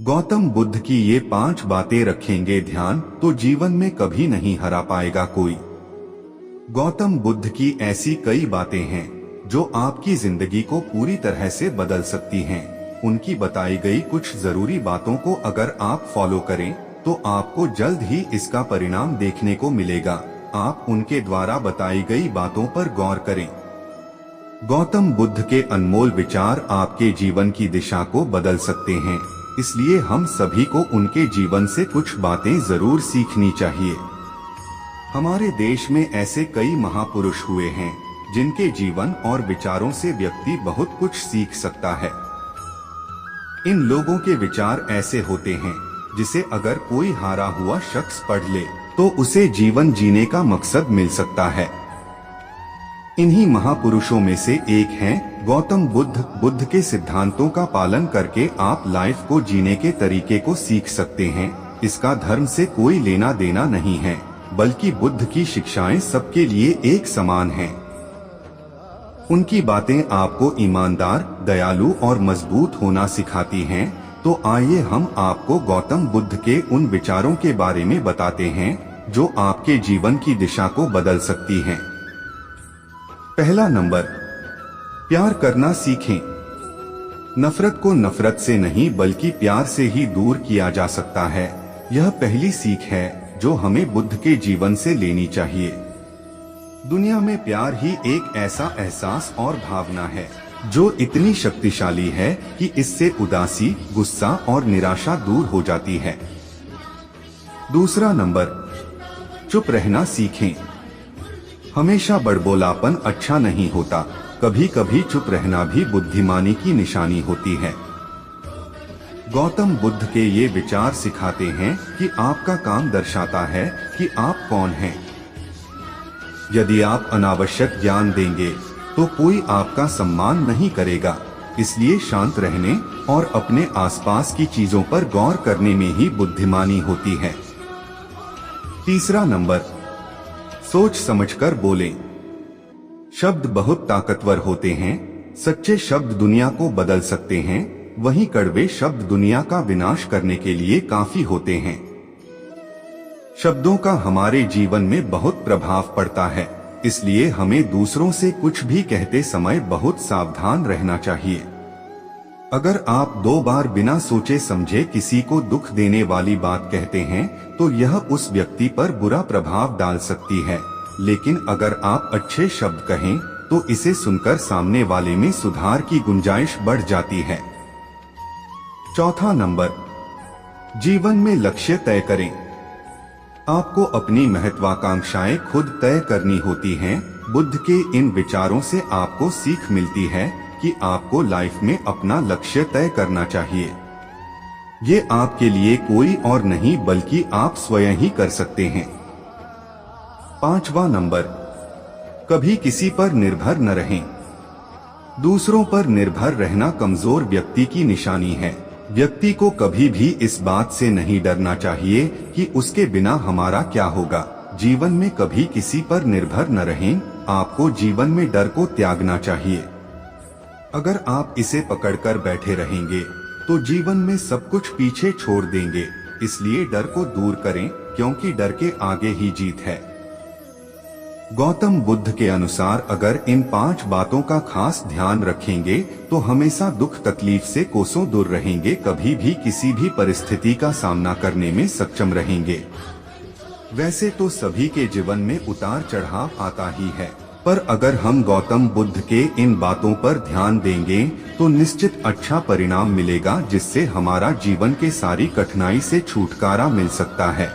गौतम बुद्ध की ये 5 बातें रखेंगे ध्यान तो जीवन में कभी नहीं हरा पाएगा कोई। गौतम बुद्ध की ऐसी कई बातें हैं जो आपकी जिंदगी को पूरी तरह से बदल सकती हैं। उनकी बताई गई कुछ जरूरी बातों को अगर आप फॉलो करें तो आपको जल्द ही इसका परिणाम देखने को मिलेगा। आप उनके द्वारा बताई गई बातों पर गौर करें। गौतम बुद्ध के अनमोल विचार आपके जीवन की दिशा को बदल सकते हैं, इसलिए हम सभी को उनके जीवन से कुछ बातें जरूर सीखनी चाहिए। हमारे देश में ऐसे कई महापुरुष हुए हैं जिनके जीवन और विचारों से व्यक्ति बहुत कुछ सीख सकता है। इन लोगों के विचार ऐसे होते हैं जिसे अगर कोई हारा हुआ शख्स पढ़ ले तो उसे जीवन जीने का मकसद मिल सकता है। इन्हीं महापुरुषों में से एक हैं गौतम बुद्ध। बुद्ध के सिद्धांतों का पालन करके आप लाइफ को जीने के तरीके को सीख सकते हैं। इसका धर्म से कोई लेना देना नहीं है, बल्कि बुद्ध की शिक्षाएं सबके लिए एक समान हैं। उनकी बातें आपको ईमानदार, दयालु और मजबूत होना सिखाती हैं। तो आइए हम आपको गौतम बुद्ध के उन विचारों के बारे में बताते हैं जो आपके जीवन की दिशा को बदल सकती हैं। पहला नंबर, प्यार करना सीखें। नफरत को नफरत से नहीं बल्कि प्यार से ही दूर किया जा सकता है। यह पहली सीख है जो हमें बुद्ध के जीवन से लेनी चाहिए। दुनिया में प्यार ही एक ऐसा एहसास और भावना है जो इतनी शक्तिशाली है कि इससे उदासी, गुस्सा और निराशा दूर हो जाती है। दूसरा नंबर, चुप रहना सीखें। हमेशा बड़बोलापन अच्छा नहीं होता, कभी कभी चुप रहना भी बुद्धिमानी की निशानी होती है। गौतम बुद्ध के ये विचार सिखाते हैं कि आपका काम दर्शाता है कि आप कौन हैं। यदि आप अनावश्यक ज्ञान देंगे तो कोई आपका सम्मान नहीं करेगा, इसलिए शांत रहने और अपने आसपास की चीजों पर गौर करने में ही बुद्धिमानी होती है। तीसरा नंबर, सोच समझकर बोलें। शब्द बहुत ताकतवर होते हैं। सच्चे शब्द दुनिया को बदल सकते हैं, वहीं कड़वे शब्द दुनिया का विनाश करने के लिए काफी होते हैं। शब्दों का हमारे जीवन में बहुत प्रभाव पड़ता है, इसलिए हमें दूसरों से कुछ भी कहते समय बहुत सावधान रहना चाहिए। अगर आप 2 बार बिना सोचे समझे किसी को दुख देने वाली बात कहते हैं तो यह उस व्यक्ति पर बुरा प्रभाव डाल सकती है, लेकिन अगर आप अच्छे शब्द कहें तो इसे सुनकर सामने वाले में सुधार की गुंजाइश बढ़ जाती है। चौथा नंबर, जीवन में लक्ष्य तय करें। आपको अपनी महत्वाकांक्षाएं खुद तय करनी होती हैं। बुद्ध के इन विचारों से आपको सीख मिलती है कि आपको लाइफ में अपना लक्ष्य तय करना चाहिए। ये आपके लिए कोई और नहीं बल्कि आप स्वयं ही कर सकते हैं। पांचवा नंबर, कभी किसी पर निर्भर न रहें। दूसरों पर निर्भर रहना कमजोर व्यक्ति की निशानी है। व्यक्ति को कभी भी इस बात से नहीं डरना चाहिए कि उसके बिना हमारा क्या होगा। जीवन में कभी किसी पर निर्भर न रहें। आपको जीवन में डर को त्यागना चाहिए। अगर आप इसे पकड़कर बैठे रहेंगे तो जीवन में सब कुछ पीछे छोड़ देंगे। इसलिए डर को दूर करें, क्योंकि डर के आगे ही जीत है। गौतम बुद्ध के अनुसार अगर इन 5 बातों का खास ध्यान रखेंगे तो हमेशा दुख तकलीफ से कोसों दूर रहेंगे, कभी भी किसी भी परिस्थिति का सामना करने में सक्षम रहेंगे। वैसे तो सभी के जीवन में उतार चढ़ाव आता ही है, पर अगर हम गौतम बुद्ध के इन बातों पर ध्यान देंगे तो निश्चित अच्छा परिणाम मिलेगा, जिससे हमारा जीवन के सारी कठिनाई से छुटकारा मिल सकता है।